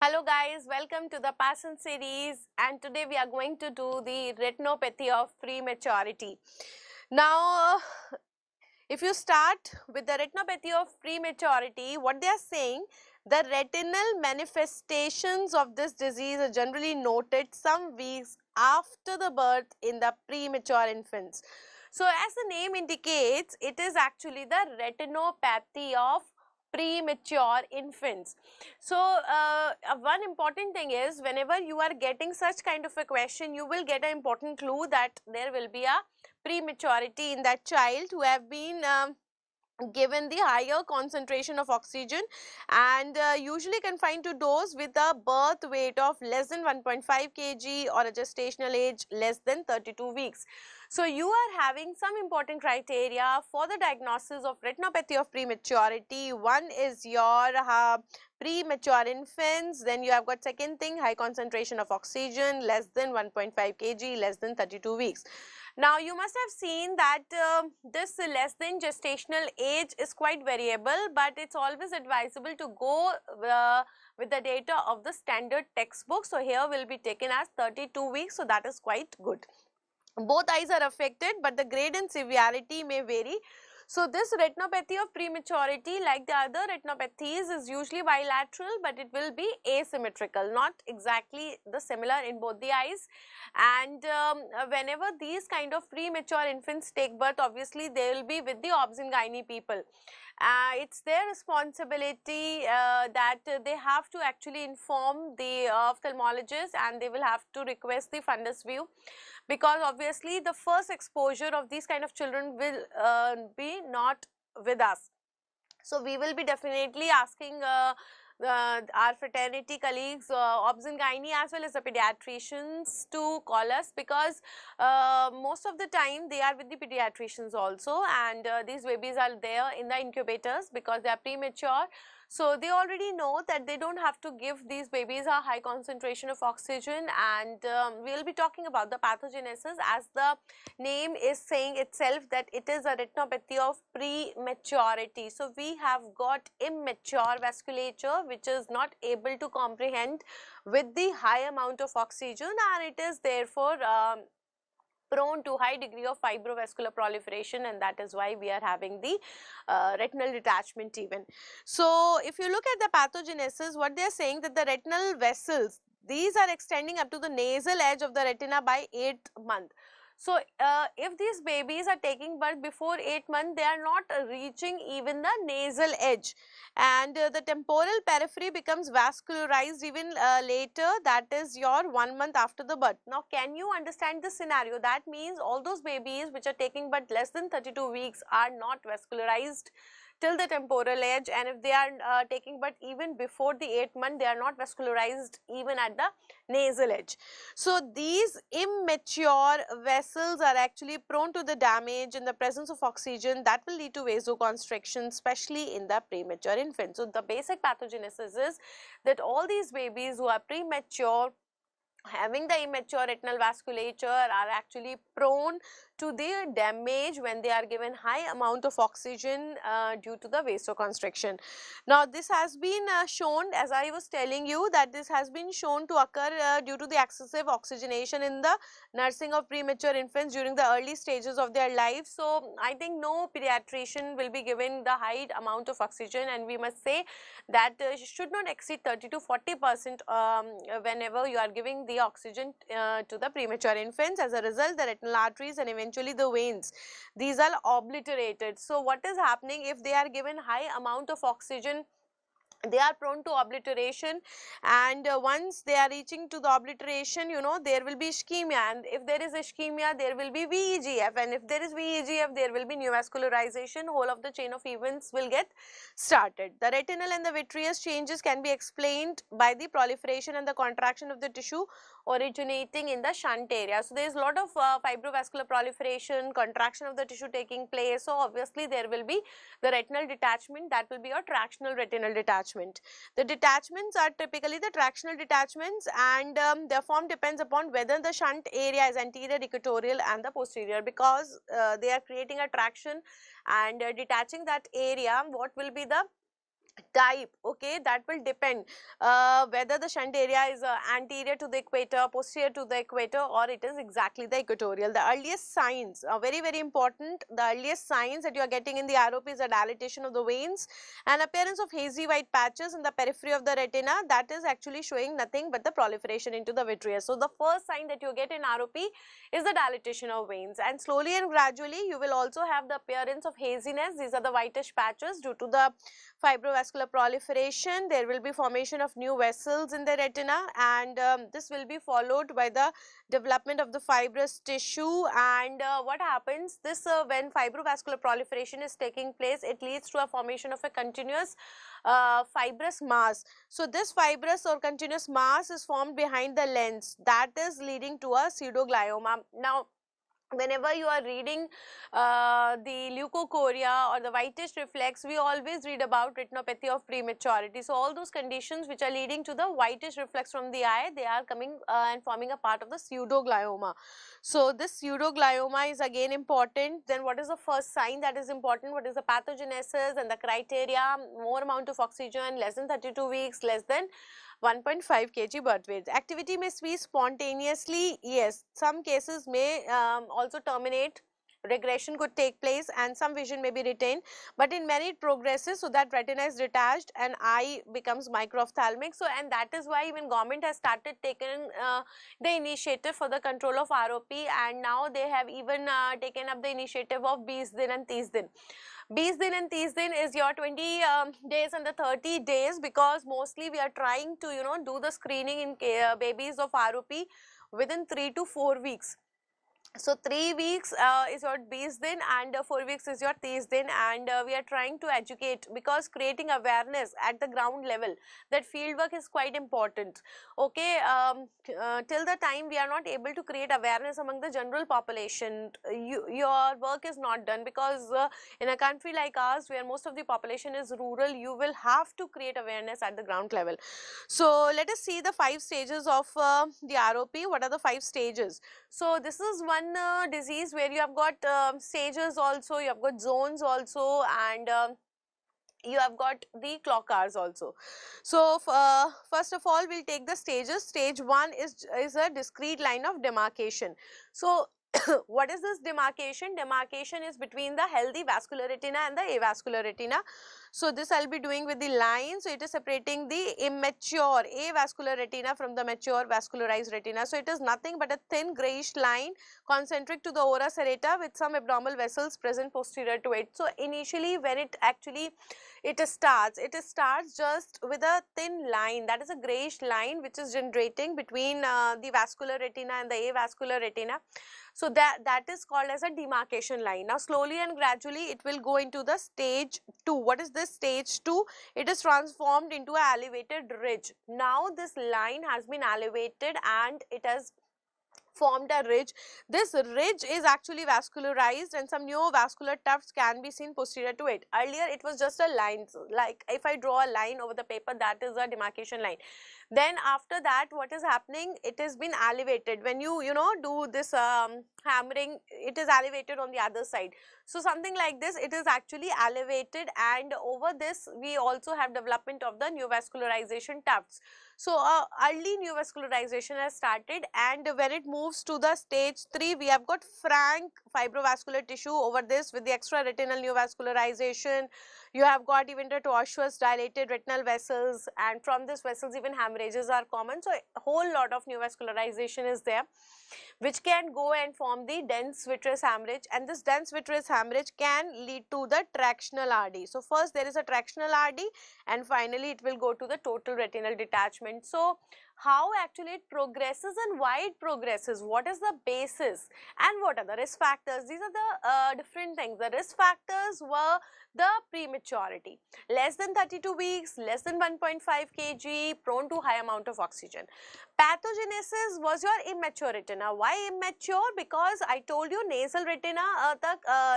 Hello guys, welcome to the Parson series, and today we are going to do the retinopathy of prematurity. Now, if you start with the retinopathy of prematurity, what they are saying, the retinal manifestations of this disease are generally noted some weeks after the birth in the premature infants. So, as the name indicates, it is actually the retinopathy of premature infants. So, one important thing is whenever you are getting such kind of a question, you will get an important clue that there will be a prematurity in that child who have been given the higher concentration of oxygen and usually confined to dose with a birth weight of less than 1.5 kg or a gestational age less than 32 weeks. So, you are having some important criteria for the diagnosis of retinopathy of prematurity. One is your premature infants, then you have got second thing, high concentration of oxygen less than 1.5 kg less than 32 weeks. Now, you must have seen that this less than gestational age is quite variable, but it's always advisable to go with the data of the standard textbook. So, here will be taken as 32 weeks, so that is quite good. Both eyes are affected, but the grade and severity may vary. So, this retinopathy of prematurity, like the other retinopathies, is usually bilateral, but it will be asymmetrical, not exactly the similar in both the eyes. And whenever these kind of premature infants take birth, obviously they will be with the obs and gynae people. It's their responsibility that they have to actually inform the ophthalmologist, and they will have to request the fundus view, because obviously the first exposure of these kind of children will be not with us. So, we will be definitely asking our fraternity colleagues, obs and gynae, as well as the pediatricians to call us, because most of the time they are with the pediatricians also, and these babies are there in the incubators because they are premature. So, they already know that they don't have to give these babies a high concentration of oxygen, and we will be talking about the pathogenesis, as the name is saying itself that it is a retinopathy of prematurity. So, we have got immature vasculature which is not able to comprehend with the high amount of oxygen, and it is therefore prone to high degree of fibrovascular proliferation, and that is why we are having the retinal detachment even. So, if you look at the pathogenesis, what they are saying, that the retinal vessels, these are extending up to the nasal edge of the retina by 8th month. So, if these babies are taking birth before 8th month, they are not reaching even the nasal edge, and the temporal periphery becomes vascularized even later, that is your 1 month after the birth. Now, can you understand the scenario? That means all those babies which are taking birth less than 32 weeks are not vascularized till the temporal edge, and if they are taking birth even before the 8th month, they are not vascularized even at the nasal edge. So, these immature vessels are actually prone to the damage in the presence of oxygen that will lead to vasoconstriction, especially in the premature infant. So, the basic pathogenesis is that all these babies who are premature, having the immature retinal vasculature, are actually prone to the damage when they are given high amount of oxygen due to the vasoconstriction. Now, this has been shown, as I was telling you, that this has been shown to occur due to the excessive oxygenation in the nursing of premature infants during the early stages of their life. So, I think no pediatrician will be given the high amount of oxygen, and we must say that should not exceed 30 to 40% whenever you are giving the oxygen to the premature infants. As a result, the retinal arteries and eventually the veins, these are obliterated. So, what is happening if they are given high amount of oxygen? They are prone to obliteration, and once they are reaching to the obliteration, you know, there will be ischemia, and if there is ischemia, there will be VEGF, and if there is VEGF, there will be neovascularization. Whole of the chain of events will get started. The retinal and the vitreous changes can be explained by the proliferation and the contraction of the tissue originating in the shunt area. So, there is a lot of fibrovascular proliferation, contraction of the tissue taking place. So, obviously there will be the retinal detachment, that will be a tractional retinal detachment. The detachments are typically the tractional detachments, and their form depends upon whether the shunt area is anterior, equatorial and the posterior, because they are creating a traction and detaching that area. What will be the type, okay, that will depend whether the shunt area is anterior to the equator, posterior to the equator, or it is exactly the equatorial. The earliest signs are very important. The earliest signs that you are getting in the ROP is a dilatation of the veins and appearance of hazy white patches in the periphery of the retina. That is actually showing nothing but the proliferation into the vitreous. So the first sign that you get in ROP is the dilatation of veins, and slowly and gradually you will also have the appearance of haziness. These are the whitish patches due to the fibrovascular proliferation. There will be formation of new vessels in the retina, and this will be followed by the development of the fibrous tissue. And what happens, this when fibrovascular proliferation is taking place, it leads to a formation of a continuous fibrous mass. So this fibrous or continuous mass is formed behind the lens, that is leading to a pseudoglioma. Now whenever you are reading the leukocoria or the whitish reflex, we always read about retinopathy of prematurity. So all those conditions which are leading to the whitish reflex from the eye, they are coming and forming a part of the pseudoglioma. So this pseudoglioma is again important. Then what is the first sign that is important? What is the pathogenesis and the criteria? More amount of oxygen, less than 32 weeks, less than 1.5 kg birth weight. Activity may cease spontaneously, yes. Some cases may also terminate, regression could take place, and some vision may be retained, but in many it progresses so that retina is detached and eye becomes micro-ophthalmic. So and that is why even government has started taking the initiative for the control of ROP, and now they have even taken up the initiative of 20 din and 30 din. 20 din and 30 din is your 20 days and the 30 days, because mostly we are trying to do the screening in babies of ROP within 3 to 4 weeks. So 3 weeks is your 20 din and 4 weeks is your 30 din, and we are trying to educate, because creating awareness at the ground level, that field work is quite important. Okay, till the time we are not able to create awareness among the general population, your work is not done, because in a country like ours where most of the population is rural, you will have to create awareness at the ground level. So let us see the 5 stages of the ROP. What are the 5 stages? So this is one disease where you have got stages also, you have got zones also, and you have got the clock hours also. So first of all, we'll take the stages. Stage 1 is a discrete line of demarcation. So what is this demarcation? Demarcation is between the healthy vascular retina and the avascular retina. So this I'll be doing with the line. So it is separating the immature avascular retina from the mature vascularized retina. So it is nothing but a thin grayish line concentric to the ora serrata with some abnormal vessels present posterior to it. So initially when it starts just with a thin line, that is a grayish line which is generating between the vascular retina and the avascular retina. So that is called as a demarcation line. Now slowly and gradually it will go into the stage 2. What is this stage 2? It is transformed into an elevated ridge. Now this line has been elevated and it has formed a ridge. This ridge is actually vascularized and some neovascular tufts can be seen posterior to it. Earlier it was just a line, so like if I draw a line over the paper, that is a demarcation line. Then after that, what is happening, it has been elevated. When you do this hammering, it is elevated on the other side. So something like this, it is actually elevated, and over this we also have development of the neovascularization tufts. So early neovascularization has started, and when it moves to the stage 3, we have got frank fibrovascular tissue over this with the extra retinal neovascularization. You have got even the tortuous dilated retinal vessels, and from these vessels even hemorrhages are common. So a whole lot of neovascularization is there, which can go and form the dense vitreous hemorrhage, and this dense vitreous hemorrhage can lead to the tractional RD. So first there is a tractional RD, and finally it will go to the total retinal detachment. So how actually it progresses and why it progresses, what is the basis and what are the risk factors? These are the different things. The risk factors were the prematurity, less than 32 weeks, less than 1.5 kg, prone to high amount of oxygen. Pathogenesis was your immature retina. Why immature? Because I told you nasal retina,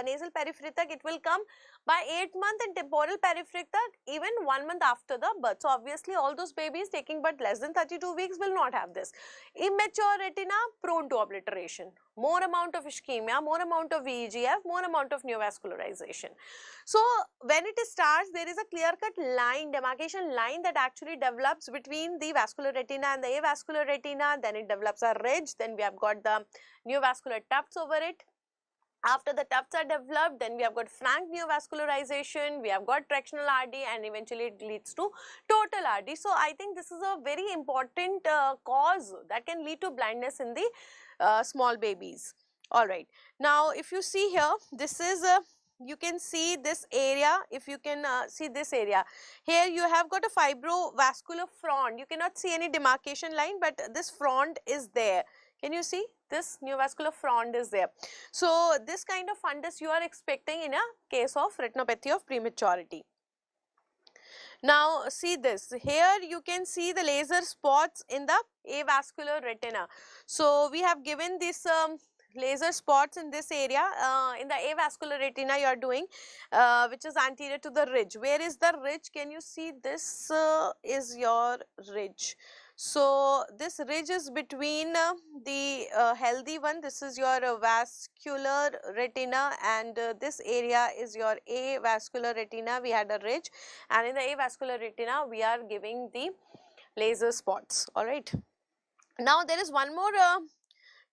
nasal periphery tak it will come by 8th month in temporal periphery, even 1 month after the birth. So obviously all those babies taking but less than 32 weeks will not have this. Immature retina prone to obliteration, more amount of ischemia, more amount of VEGF, more amount of neovascularization. So when it starts, there is a clear-cut line, demarcation line that actually develops between the vascular retina and the avascular retina. Then it develops a ridge. Then we have got the neovascular tufts over it. After the tufts are developed, then we have got frank neovascularization, we have got tractional RD, and eventually it leads to total RD. So I think this is a very important cause that can lead to blindness in the small babies. Alright, now if you see here, this is you can see this area. If you can see this area, here you have got a fibrovascular front. You cannot see any demarcation line, but this front is there. Can you see? This neovascular front is there. So this kind of fundus you are expecting in a case of retinopathy of prematurity. Now see this, here you can see the laser spots in the avascular retina. So we have given this laser spots in this area in the avascular retina you are doing, which is anterior to the ridge. Where is the ridge? Can you see? This is your ridge. So this ridge is between the healthy one. This is your vascular retina, and this area is your avascular retina. We had a ridge, and in the avascular retina we are giving the laser spots. All right. Now there is one more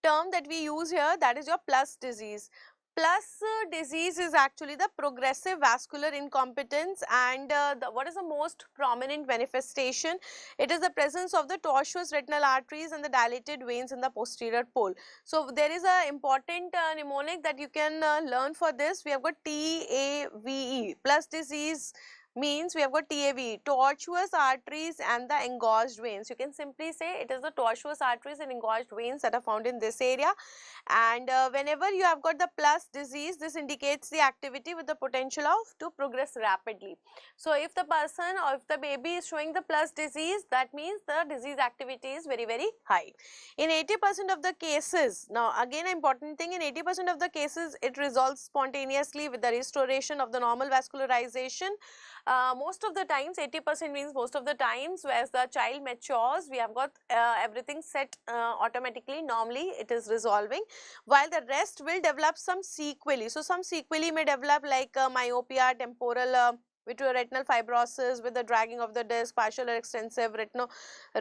term that we use here, that is your plus disease. Plus disease is actually the progressive vascular incompetence, and what is the most prominent manifestation? It is the presence of the tortuous retinal arteries and the dilated veins in the posterior pole. So there is a important mnemonic that you can learn for this. We have got TAVE. Plus disease means we have got TAVE, tortuous arteries and the engorged veins. You can simply say it is the tortuous arteries and engorged veins that are found in this area. And whenever you have got the plus disease, this indicates the activity with the potential of to progress rapidly. So if the person or if the baby is showing the plus disease, that means the disease activity is very, very high. In 80% of the cases, now again an important thing, in 80% of the cases it resolves spontaneously with the restoration of the normal vascularization. Most of the times, 80% means most of the times, as the child matures, we have got everything set automatically, normally it is resolving, while the rest will develop some sequelae. So some sequelae may develop like myopia, temporal vitreoretinal fibrosis with the dragging of the disc, partial or extensive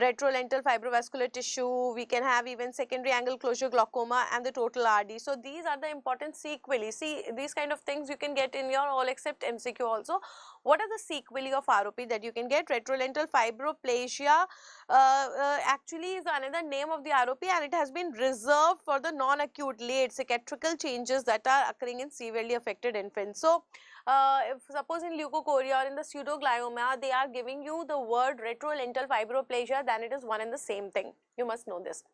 retrolental fibrovascular tissue. We can have even secondary angle closure glaucoma and the total RD. So these are the important sequelae. See, these kind of things you can get in your all except MCQ also. What are the sequelae of ROP that you can get? Retrolental fibroplasia actually is another name of the ROP, and it has been reserved for the non-acute late cicatricial changes that are occurring in severely affected infants. So if suppose in leukocoria or in the pseudoglioma, they are giving you the word retrolental fibroplasia, then it is one and the same thing. You must know this.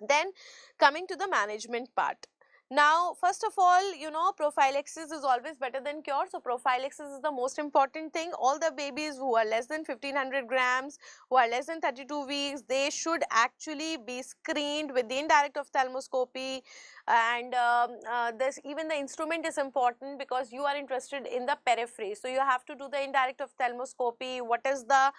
Then coming to the management part. Now, first of all, you know, prophylaxis is always better than cure. So, prophylaxis is the most important thing. All the babies who are less than 1500 grams, who are less than 32 weeks, they should actually be screened with the indirect ophthalmoscopy. And even the instrument is important because you are interested in the periphery. So, you have to do the indirect ophthalmoscopy. What is the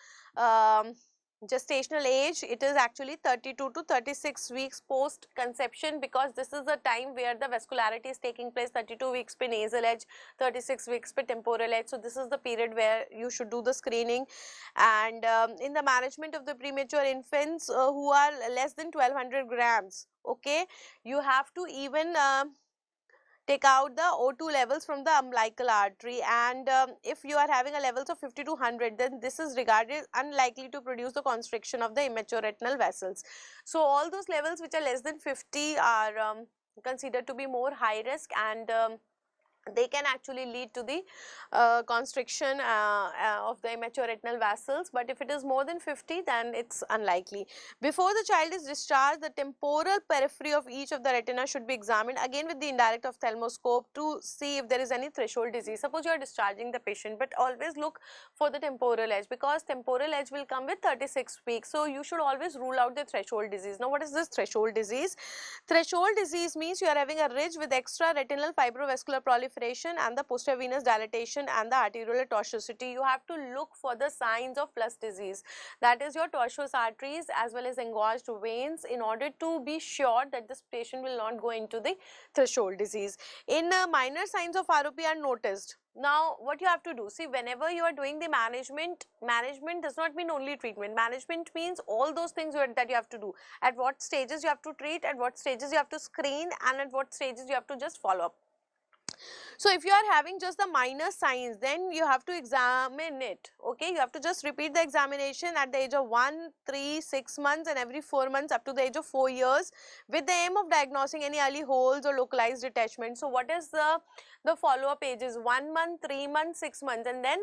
gestational age? It is actually 32 to 36 weeks post conception, because this is the time where the vascularity is taking place. 32 weeks per nasal edge, 36 weeks per temporal edge. So this is the period where you should do the screening. And in the management of the premature infants who are less than 1200 grams, okay, you have to even take out the O2 levels from the umbilical artery, and if you are having a levels of 50 to 100, then this is regarded unlikely to produce the constriction of the immature retinal vessels. So all those levels which are less than 50 are considered to be more high risk, and they can actually lead to the constriction of the immature retinal vessels. But if it is more than 50, then it's unlikely. Before the child is discharged, the temporal periphery of each of the retina should be examined again with the indirect ophthalmoscope to see if there is any threshold disease. Suppose you are discharging the patient, but always look for the temporal edge, because temporal edge will come with 36 weeks. So you should always rule out the threshold disease. Now, what is this threshold disease? Threshold disease means you are having a ridge with extra retinal fibrovascular proliferation proliferation and the posterior venous dilatation and the arteriolar tortuosity. You have to look for the signs of plus disease, that is your tortuous arteries as well as engorged veins, in order to be sure that this patient will not go into the threshold disease. In minor signs of ROP are noticed. Now what you have to do, see, whenever you are doing the management does not mean only treatment. Management means all those things that you have to do. At what stages you have to treat, at what stages you have to screen, and at what stages you have to just follow up. So if you are having just the minor signs, then you have to examine it. Okay, you have to just repeat the examination at the age of 1, 3, 6 months and every 4 months up to the age of 4 years, with the aim of diagnosing any early holes or localized detachment. So what is the follow up ages? 1 month, 3 months, 6 months, and then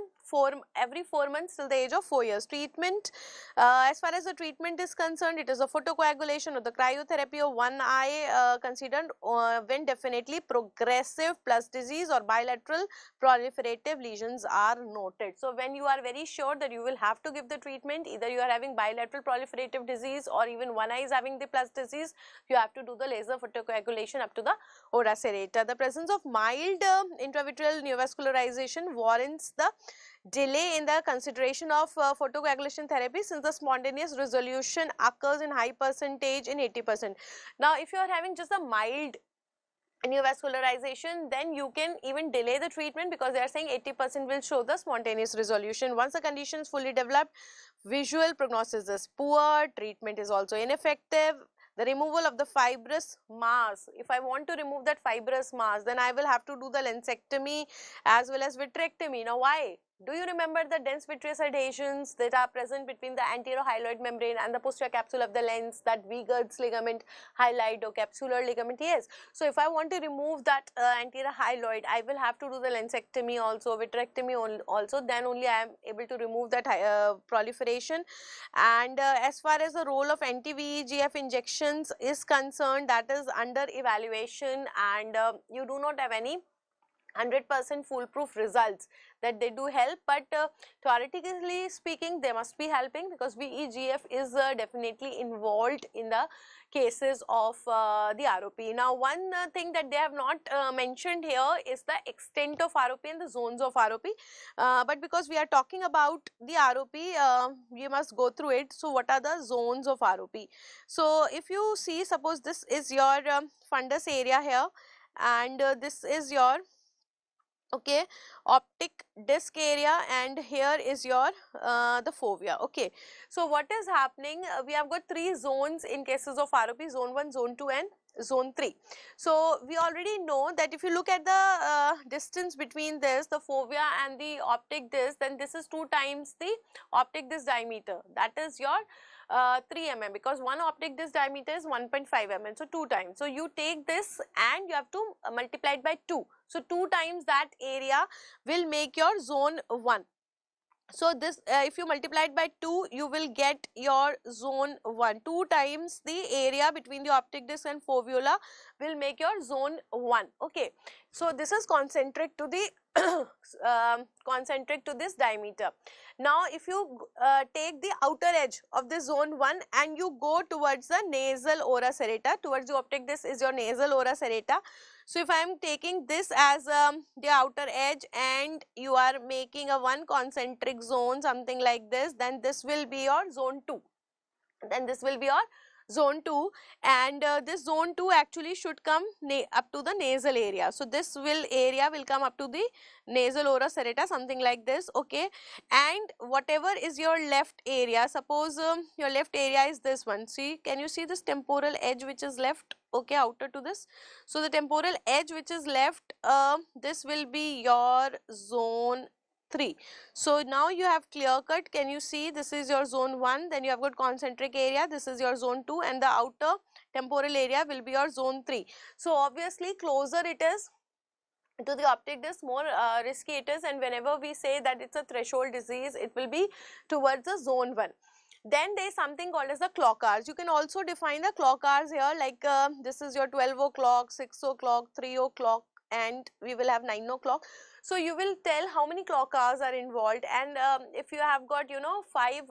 every 4 months till the age of 4 years. Treatment, as far as the treatment is concerned, it is a photocoagulation or the cryotherapy of one eye considered when definitely progressive plus disease or bilateral proliferative lesions are noted. So when you are very sure that you will have to give the treatment, either you are having bilateral proliferative disease or even one eye is having the plus disease, you have to do the laser photocoagulation up to the ora serrata. The presence of mild intravitreal neovascularization warrants the delay in the consideration of photocoagulation therapy, since the spontaneous resolution occurs in high percentage in 80%. Now if you are having just a mild neovascularization, then you can even delay the treatment, because they are saying 80% will show the spontaneous resolution. Once the condition is fully developed, visual prognosis is poor, treatment is also ineffective. The removal of the fibrous mass, if I want to remove that fibrous mass, then I will have to do the lensectomy as well as vitrectomy. Now why? Do you remember the dense vitreous adhesions that are present between the anterior hyaloid membrane and the posterior capsule of the lens, that Wiegand's ligament, hyaloid or capsular ligament? Yes. So if I want to remove that anterior hyaloid, I will have to do the lensectomy also, vitrectomy also, then only I am able to remove that proliferation. And as far as the role of anti-VEGF injections is concerned, that is under evaluation, and you do not have any 100% foolproof results that they do help, but theoretically speaking they must be helping, because VEGF is definitely involved in the cases of the ROP. Now one thing that they have not mentioned here is the extent of ROP and the zones of ROP, but because we are talking about the ROP, we must go through it. So what are the zones of ROP? So if you see, suppose this is your fundus area here, and this is your optic disc area, and here is your the fovea. Okay, so what is happening, we have got 3 zones in cases of ROP: zone 1, zone 2 and zone 3. So we already know that if you look at the distance between this, the fovea and the optic disc, then this is 2 times the optic disc diameter, that is your 3 mm, because one optic disc diameter is 1.5 mm, so 2 times. So you take this and you have to multiply it by 2. So 2 times that area will make your zone 1. So this if you multiply it by 2, you will get your zone 1. 2 times the area between the optic disc and fovea will make your zone 1. Okay, so this is concentric to the concentric to this diameter. Now if you take the outer edge of the zone 1 and you go towards the nasal ora serrata, towards the optic disc is your nasal ora serrata. So if I am taking this as the outer edge and you are making a one concentric zone, something like this, then this will be your zone 2. Then this will be your zone 2, and this zone 2 actually should come up to the nasal area. So this area will come up to the nasal ora serrata, something like this. Okay, and whatever is your left area, suppose your left area is this one. See, can you see this temporal edge which is left? Okay, outer to this. So the temporal edge which is left, this will be your zone 3. So now you have clear cut. Can you see, this is your zone 1, then you have got concentric area, this is your zone 2, and the outer temporal area will be your zone 3. So obviously closer it is to the optic disc, more risky it is, and whenever we say that it's a threshold disease, it will be towards the zone 1. Then there is something called as the clock hours. You can also define the clock hours here, like this is your 12 o'clock, 6 o'clock, 3 o'clock, and we will have 9 o'clock. So you will tell how many clock hours are involved, and if you have got 5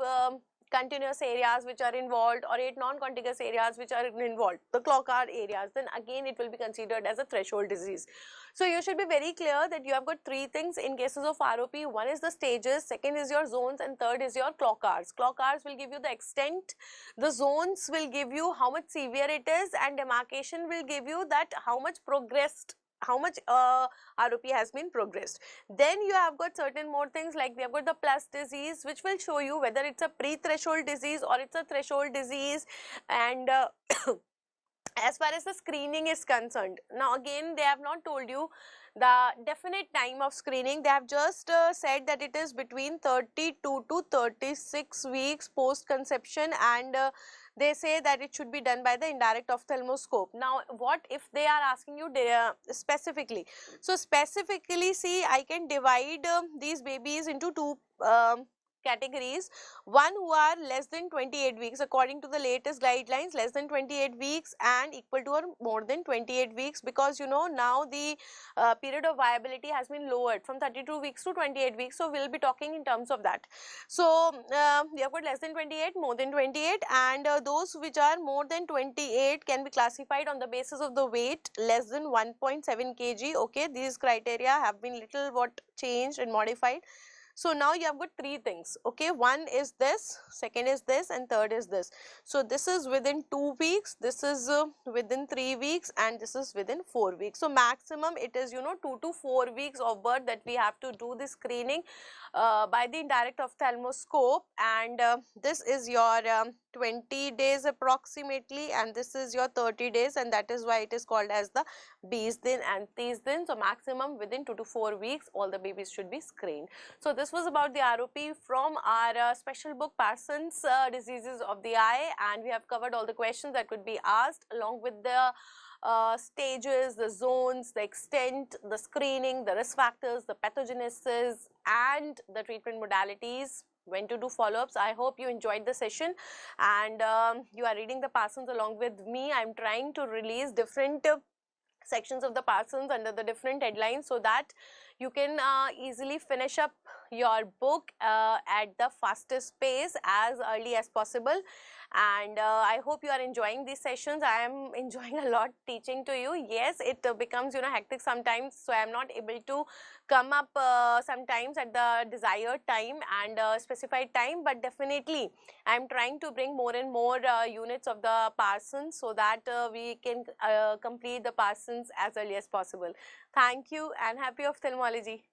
continuous areas which are involved or 8 non-contiguous areas which are involved, the clock arc areas, then again it will be considered as a threshold disease. So you should be very clear that you have got 3 things in cases of ROP. One is the stages, second is your zones, and third is your clock arcs. Clock arcs will give you the extent, the zones will give you how much severe it is, and demarcation will give you that how much progressed, how much ROP has been progressed. Then you have got certain more things, like we have got the plus disease, which will show you whether it's a pre-threshold disease or it's a threshold disease. And as far as the screening is concerned, now again they have not told you the definite time of screening. They have just said that it is between 32 to 36 weeks post conception, and they say that it should be done by the indirect ophthalmoscope. Now what if they are asking you specifically? So specifically, see, I can divide these babies into two categories. One who are less than 28 weeks according to the latest guidelines, less than 28 weeks and equal to or more than 28 weeks, because you know now the period of viability has been lowered from 32 weeks to 28 weeks. So we will be talking in terms of that. So we have got less than 28, more than 28, and those which are more than 28 can be classified on the basis of the weight less than 1.7 kg. Okay, these criteria have been little what changed and modified. So now you have got 3 things. Okay, one is this, second is this, and third is this. So this is within 2 weeks, this is within 3 weeks, and this is within 4 weeks. So maximum it is, you know, 2 to 4 weeks of birth that we have to do this screening by the indirect ophthalmoscope. And this is your 20 days approximately, and this is your 30 days, and that is why it is called as the B's din and T's din. So maximum within 2 to 4 weeks all the babies should be screened. So this was about the ROP from our special book Parson's Diseases of the Eye, and we have covered all the questions that could be asked along with the stages, the zones, the extent, the screening, the risk factors, the pathogenesis, and the treatment modalities, when to do follow-ups. I hope you enjoyed the session, and you are reading the Parsons along with me. I am trying to release different sections of the Parsons under the different headlines so that you can easily finish up your book at the fastest pace as early as possible. And I hope you are enjoying these sessions. I am enjoying a lot teaching to you. Yes, it becomes, you know, hectic sometimes, so I am not able to come up sometimes at the desired time and specified time, but definitely I am trying to bring more and more units of the Parsons so that we can complete the Parsons as early as possible. Thank you and happy ophthalmology.